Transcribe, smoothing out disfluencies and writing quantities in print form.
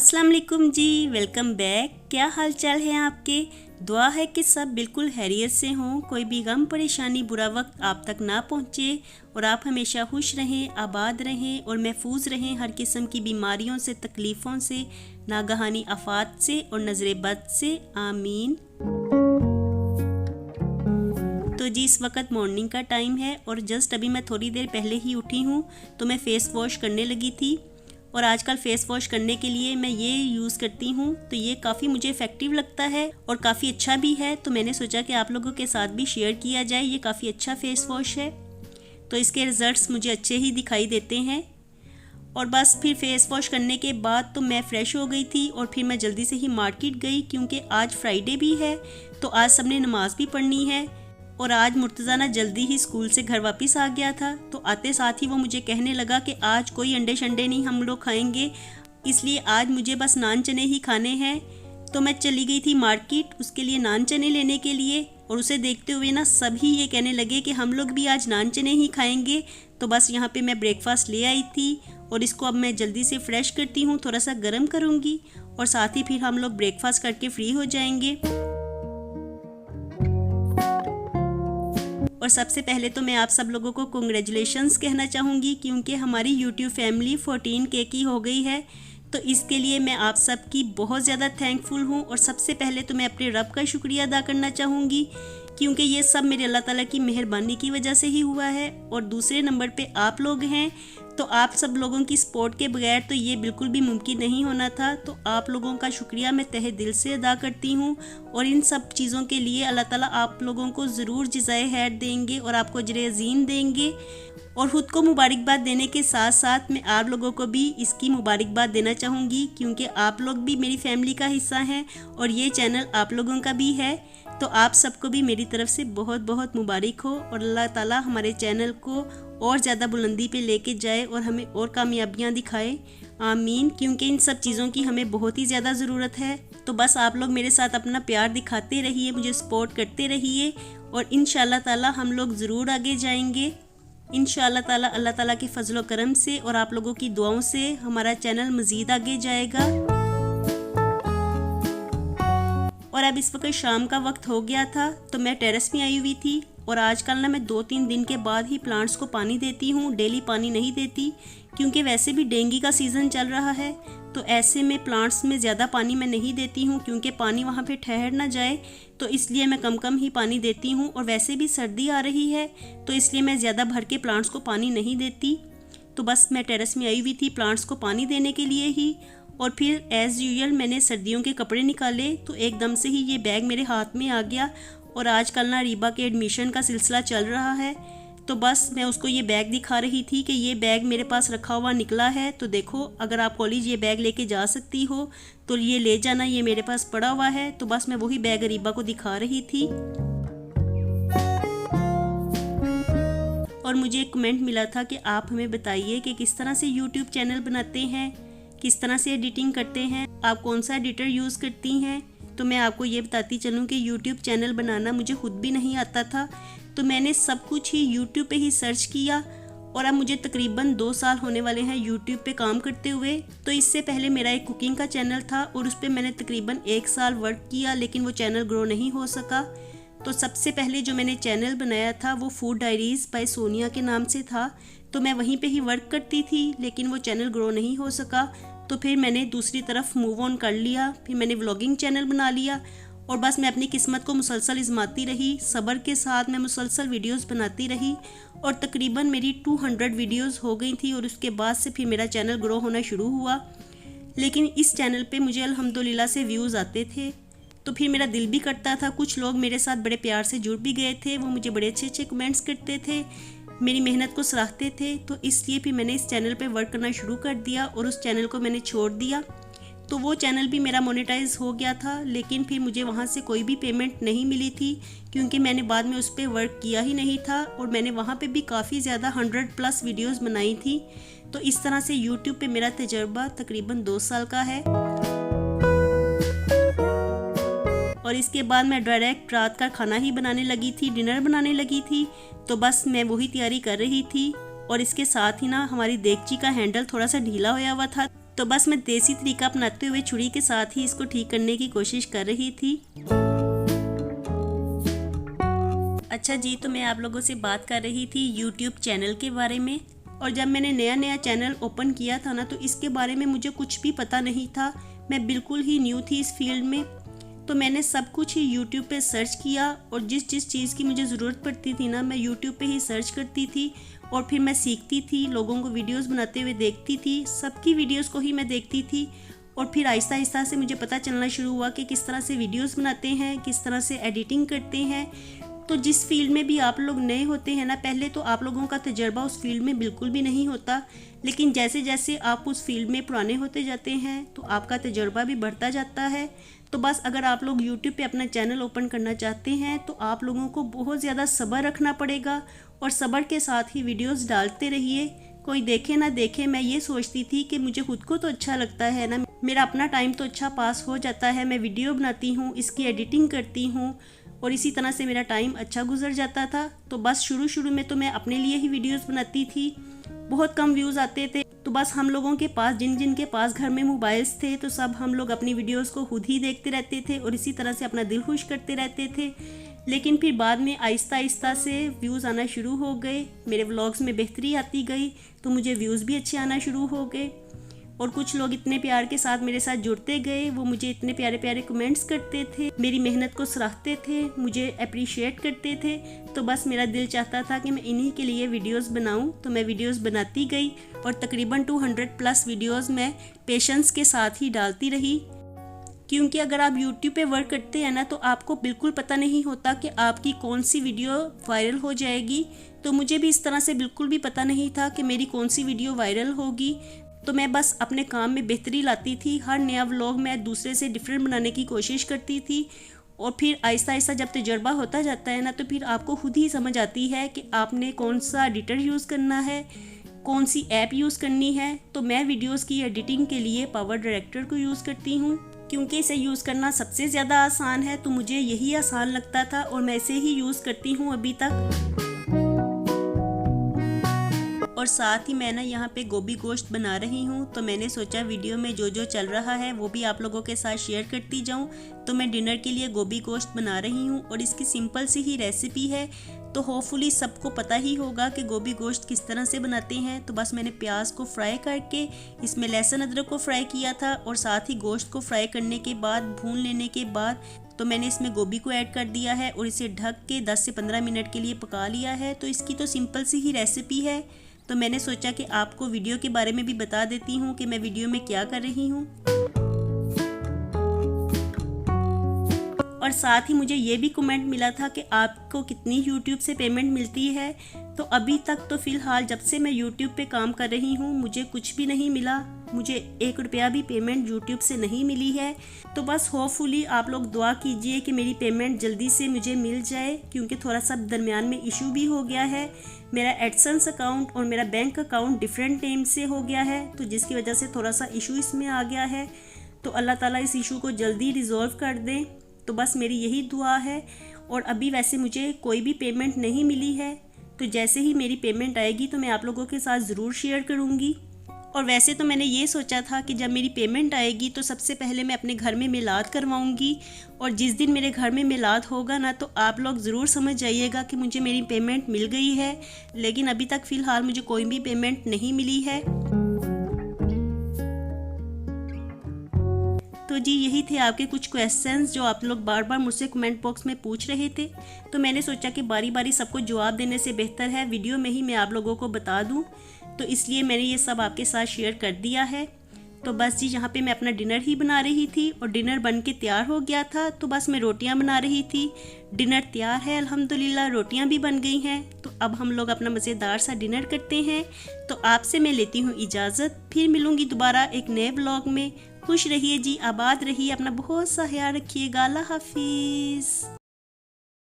अस्सलाम वालेकुम जी, welcome back. क्या हाल चाल है आपके? दुआ है कि सब बिल्कुल खैरियत से हों, कोई भी गम परेशानी बुरा वक्त आप तक ना पहुँचे और आप हमेशा खुश रहें, आबाद रहें और महफूज रहें हर किस्म की बीमारियों से, तकलीफ़ों से, नागहानी आफात से और नज़र बद से। आमीन। तो जी इस वक्त मॉर्निंग का टाइम है और जस्ट अभी मैं थोड़ी देर पहले ही उठी हूँ तो मैं फ़ेस वॉश करने लगी थी। और आजकल फ़ेस वॉश करने के लिए मैं ये यूज़ करती हूँ, तो ये काफ़ी मुझे इफ़ेक्टिव लगता है और काफ़ी अच्छा भी है। तो मैंने सोचा कि आप लोगों के साथ भी शेयर किया जाए। ये काफ़ी अच्छा फ़ेस वॉश है, तो इसके रिज़ल्ट्स मुझे अच्छे ही दिखाई देते हैं। और बस फिर फ़ेस वॉश करने के बाद तो मैं फ़्रेश हो गई थी और फिर मैं जल्दी से ही मार्केट गई, क्योंकि आज फ्राइडे भी है तो आज सबने नमाज़ भी पढ़नी है। और आज मुर्तज़ा ना जल्दी ही स्कूल से घर वापस आ गया था, तो आते साथ ही वो मुझे कहने लगा कि आज कोई अंडे शंडे नहीं हम लोग खाएंगे, इसलिए आज मुझे बस नान चने ही खाने हैं। तो मैं चली गई थी मार्केट उसके लिए नान चने लेने के लिए, और उसे देखते हुए ना सभी ये कहने लगे कि हम लोग भी आज नान चने ही खाएंगे। तो बस यहाँ पे मैं ब्रेकफास्ट ले आई थी और इसको अब मैं जल्दी से फ्रेश करती हूँ, थोड़ा सा गर्म करूँगी और साथ ही फिर हम लोग ब्रेकफास्ट करके फ्री हो जाएंगे। और सबसे पहले तो मैं आप सब लोगों को कांग्रेचुलेशंस कहना चाहूँगी, क्योंकि हमारी यूट्यूब फैमिली 14K की हो गई है। तो इसके लिए मैं आप सब की बहुत ज़्यादा थैंकफुल हूँ। और सबसे पहले तो मैं अपने रब का शुक्रिया अदा करना चाहूँगी, क्योंकि ये सब मेरे अल्लाह ताला की मेहरबानी की वजह से ही हुआ है। और दूसरे नंबर पे आप लोग हैं, तो आप सब लोगों की सपोर्ट के बगैर तो ये बिल्कुल भी मुमकिन नहीं होना था। तो आप लोगों का शुक्रिया मैं तहे दिल से अदा करती हूँ। और इन सब चीज़ों के लिए अल्लाह ताला आप लोगों को ज़रूर जज़ाए खैर देंगे और आपको अजर अज़ीम देंगे। और ख़ुद को मुबारकबाद देने के साथ साथ मैं आप लोगों को भी इसकी मुबारकबाद देना चाहूँगी, क्योंकि आप लोग भी मेरी फैमिली का हिस्सा हैं और ये चैनल आप लोगों का भी है। तो आप सबको भी मेरी तरफ से बहुत बहुत मुबारक हो और अल्लाह ताला हमारे चैनल को और ज़्यादा बुलंदी पे लेके जाए और हमें और कामयाबियाँ दिखाए। आमीन। क्योंकि इन सब चीज़ों की हमें बहुत ही ज़्यादा ज़रूरत है। तो बस आप लोग मेरे साथ अपना प्यार दिखाते रहिए, मुझे सपोर्ट करते रहिए और इंशाअल्लाह ताला हम लोग ज़रूर आगे जाएंगे। इंशाअल्लाह ताला अल्लाह ताला के फजलो करम से और आप लोगों की दुआओं से हमारा चैनल मज़ीद आगे जाएगा। और अब इस वक्त शाम का वक्त हो गया था, तो मैं टेरेस में आई हुई थी। और आजकल ना मैं 2-3 दिन के बाद ही प्लांट्स को पानी देती हूँ, डेली पानी नहीं देती, क्योंकि वैसे भी डेंगू का सीज़न चल रहा है। तो ऐसे में प्लांट्स में ज़्यादा पानी मैं नहीं देती हूँ, क्योंकि पानी वहाँ पे ठहर ना जाए, तो इसलिए मैं कम कम ही पानी देती हूँ। और वैसे भी सर्दी आ रही है, तो इसलिए मैं ज़्यादा भर के प्लांट्स को पानी नहीं देती। तो बस मैं टेरेस में आई हुई थी प्लांट्स को पानी देने के लिए ही। और फिर एज़ यूजुअल मैंने सर्दियों के कपड़े निकाले, तो एकदम से ही ये बैग मेरे हाथ में आ गया। और आजकल ना रीबा के एडमिशन का सिलसिला चल रहा है, तो बस मैं उसको ये बैग दिखा रही थी कि ये बैग मेरे पास रखा हुआ निकला है, तो देखो अगर आप कॉलेज ये बैग लेके जा सकती हो तो ये ले जाना, ये मेरे पास पड़ा हुआ है। तो बस मैं वही बैग रीबा को दिखा रही थी। और मुझे एक कमेंट मिला था कि आप हमें बताइए कि किस तरह से यूट्यूब चैनल बनाते हैं, किस तरह से एडिटिंग करते हैं, आप कौन सा एडिटर यूज़ करती हैं। तो मैं आपको ये बताती चलूँ कि यूट्यूब चैनल बनाना मुझे खुद भी नहीं आता था, तो मैंने सब कुछ ही यूट्यूब पे ही सर्च किया। और अब मुझे तकरीबन 2 साल होने वाले हैं यूट्यूब पे काम करते हुए। तो इससे पहले मेरा एक कुकिंग का चैनल था और उस पर मैंने तकरीबन 1 साल वर्क किया, लेकिन वो चैनल ग्रो नहीं हो सका। तो सबसे पहले जो मैंने चैनल बनाया था वो फूड डायरीज़ बाय सोनिया के नाम से था, तो मैं वहीं पे ही वर्क करती थी, लेकिन वो चैनल ग्रो नहीं हो सका। तो फिर मैंने दूसरी तरफ मूव ऑन कर लिया, फिर मैंने व्लॉगिंग चैनल बना लिया। और बस मैं अपनी किस्मत को मुसलसल आजमाती रही, सब्र के साथ मैं मुसलसल वीडियोस बनाती रही और तकरीबन मेरी 200 वीडियोस हो गई थी। और उसके बाद से फिर मेरा चैनल ग्रो होना शुरू हुआ। लेकिन इस चैनल पे मुझे अल्हम्दुलिल्लाह से व्यूज़ आते थे, तो फिर मेरा दिल भी करता था। कुछ लोग मेरे साथ बड़े प्यार से जुड़ भी गए थे, वो मुझे बड़े अच्छे अच्छे कमेंट्स करते थे, मेरी मेहनत को सराहते थे। तो इसलिए फिर मैंने इस चैनल पे वर्क करना शुरू कर दिया और उस चैनल को मैंने छोड़ दिया। तो वो चैनल भी मेरा मोनेटाइज हो गया था, लेकिन फिर मुझे वहाँ से कोई भी पेमेंट नहीं मिली थी, क्योंकि मैंने बाद में उस पर वर्क किया ही नहीं था। और मैंने वहाँ पे भी काफ़ी ज़्यादा 100+ वीडियोस बनाई थी। तो इस तरह से यूट्यूब पे मेरा तजर्बा तकरीबन 2 साल का है। और इसके बाद मैं डायरेक्ट रात का खाना ही बनाने लगी थी, डिनर बनाने लगी थी। तो बस मैं वही तैयारी कर रही थी। और इसके साथ ही ना हमारी देगची का हैंडल थोड़ा सा ढीला होया हुआ था, तो बस मैं देसी तरीका अपनाते हुए छुरी के साथ ही इसको ठीक करने की कोशिश कर रही थी। अच्छा जी, तो मैं आप लोगों से बात कर रही थी YouTube चैनल के बारे में। और जब मैंने नया चैनल ओपन किया था ना, तो इसके बारे में मुझे कुछ भी पता नहीं था। मैं बिल्कुल ही न्यू थी इस फील्ड में। तो मैंने सब कुछ ही YouTube पे सर्च किया और जिस चीज़ की मुझे ज़रूरत पड़ती थी ना, मैं YouTube पे ही सर्च करती थी और फिर मैं सीखती थी, लोगों को वीडियोस बनाते हुए देखती थी, सबकी वीडियोस को ही मैं देखती थी। और फिर आहिस्ता आहिस्ता से मुझे पता चलना शुरू हुआ कि किस तरह से वीडियोस बनाते हैं, किस तरह से एडिटिंग करते हैं। तो जिस फील्ड में भी आप लोग नए होते हैं ना, पहले तो आप लोगों का तजर्बा उस फील्ड में बिल्कुल भी नहीं होता, लेकिन जैसे जैसे आप उस फील्ड में पुराने होते जाते हैं तो आपका तजर्बा भी बढ़ता जाता है। तो बस अगर आप लोग YouTube पे अपना चैनल ओपन करना चाहते हैं तो आप लोगों को बहुत ज़्यादा सब्र रखना पड़ेगा और सब्र के साथ ही वीडियोस डालते रहिए। कोई देखे ना देखे, मैं ये सोचती थी कि मुझे खुद को तो अच्छा लगता है ना, मेरा अपना टाइम तो अच्छा पास हो जाता है, मैं वीडियो बनाती हूँ, इसकी एडिटिंग करती हूँ और इसी तरह से मेरा टाइम अच्छा गुजर जाता था। तो बस शुरू में तो मैं अपने लिए ही वीडियोस बनाती थी, बहुत कम व्यूज़ आते थे। तो बस हम लोगों के पास जिन के पास घर में मोबाइल्स थे, तो सब हम लोग अपनी वीडियोस को खुद ही देखते रहते थे और इसी तरह से अपना दिल खुश करते रहते थे। लेकिन फिर बाद में आहिस्ता आहिस्ता से व्यूज़ आना शुरू हो गए, मेरे व्लॉग्स में बेहतरी आती गई, तो मुझे व्यूज़ भी अच्छे आना शुरू हो गए और कुछ लोग इतने प्यार के साथ मेरे साथ जुड़ते गए। वो मुझे इतने प्यारे प्यारे कमेंट्स करते थे, मेरी मेहनत को सराहते थे, मुझे अप्रिशिएट करते थे। तो बस मेरा दिल चाहता था कि मैं इन्हीं के लिए वीडियोस बनाऊं, तो मैं वीडियोस बनाती गई और तकरीबन 200+ वीडियोस मैं पेशेंस के साथ ही डालती रही। क्योंकि अगर आप YouTube पे वर्क करते हैं ना, तो आपको बिल्कुल पता नहीं होता कि आपकी कौन सी वीडियो वायरल हो जाएगी। तो मुझे भी इस तरह से बिल्कुल भी पता नहीं था कि मेरी कौन सी वीडियो वायरल होगी। तो मैं बस अपने काम में बेहतरी लाती थी, हर नया व्लॉग मैं दूसरे से डिफरेंट बनाने की कोशिश करती थी। और फिर आहिस्ता आहिस्ता जब तजर्बा होता जाता है ना, तो फिर आपको खुद ही समझ आती है कि आपने कौन सा एडिटर यूज़ करना है, कौन सी ऐप यूज़ करनी है। तो मैं वीडियोस की एडिटिंग के लिए पावर डायरेक्टर को यूज़ करती हूँ, क्योंकि इसे यूज़ करना सबसे ज़्यादा आसान है। तो मुझे यही आसान लगता था और मैं इसे ही यूज़ करती हूँ अभी तक। और साथ ही मैं ना यहाँ पे गोभी गोश्त बना रही हूँ, तो मैंने सोचा वीडियो में जो चल रहा है वो भी आप लोगों के साथ शेयर करती जाऊँ। तो मैं डिनर के लिए गोभी गोश्त बना रही हूँ और इसकी सिंपल सी ही रेसिपी है, तो होपफुली सबको पता ही होगा कि गोभी गोश्त किस तरह से बनाते हैं। तो बस मैंने प्याज को फ्राई करके इसमें लहसुन अदरक को फ्राई किया था और साथ ही गोश्त को फ्राई करने के बाद, भून लेने के बाद, तो मैंने इसमें गोभी को ऐड कर दिया है और इसे ढक के 10 से 15 मिनट के लिए पका लिया है। तो इसकी तो सिंपल सी ही रेसिपी है। तो मैंने सोचा कि आपको वीडियो के बारे में भी बता देती हूँ कि मैं वीडियो में क्या कर रही हूँ। और साथ ही मुझे ये भी कमेंट मिला था कि आपको कितनी YouTube से पेमेंट मिलती है। तो अभी तक तो फ़िलहाल जब से मैं YouTube पे काम कर रही हूँ मुझे कुछ भी नहीं मिला, मुझे 1 रुपया भी पेमेंट YouTube से नहीं मिली है। तो बस होपफुली आप लोग दुआ कीजिए कि मेरी पेमेंट जल्दी से मुझे मिल जाए, क्योंकि थोड़ा सा दरमियान में इशू भी हो गया है। मेरा एडसेंस अकाउंट और मेरा बैंक अकाउंट डिफरेंट नेम से हो गया है, तो जिसकी वजह से थोड़ा सा इशू इसमें आ गया है। तो अल्लाह ताला इस इशू को जल्दी रिजॉल्व कर दें। तो बस मेरी यही दुआ है। और अभी वैसे मुझे कोई भी पेमेंट नहीं मिली है, तो जैसे ही मेरी पेमेंट आएगी तो मैं आप लोगों के साथ ज़रूर शेयर करूँगी। और वैसे तो मैंने ये सोचा था कि जब मेरी पेमेंट आएगी तो सबसे पहले मैं अपने घर में मिलाद करवाऊँगी, और जिस दिन मेरे घर में मिलाद होगा ना, तो आप लोग ज़रूर समझ जाइएगा कि मुझे मेरी पेमेंट मिल गई है। लेकिन अभी तक फ़िलहाल मुझे कोई भी पेमेंट नहीं मिली है। तो जी यही थे आपके कुछ क्वेश्चंस जो आप लोग बार बार मुझसे कमेंट बॉक्स में पूछ रहे थे। तो मैंने सोचा कि बारी बारी सबको जवाब देने से बेहतर है वीडियो में ही मैं आप लोगों को बता दूं, तो इसलिए मैंने ये सब आपके साथ शेयर कर दिया है। तो बस जी यहाँ पे मैं अपना डिनर ही बना रही थी और डिनर बन के तैयार हो गया था। तो बस मैं रोटियाँ बना रही थी। डिनर तैयार है अल्हम्दुलिल्लाह, रोटियाँ भी बन गई हैं। तो अब हम लोग अपना मज़ेदार सा डिनर करते हैं। तो आपसे मैं लेती हूँ इजाज़त, फिर मिलूँगी दोबारा एक नए व्लॉग में। खुश रहिए जी, आबाद रहिए, अपना बहुत सा ख्याल रखिएगा। अल्लाह हाफिज़।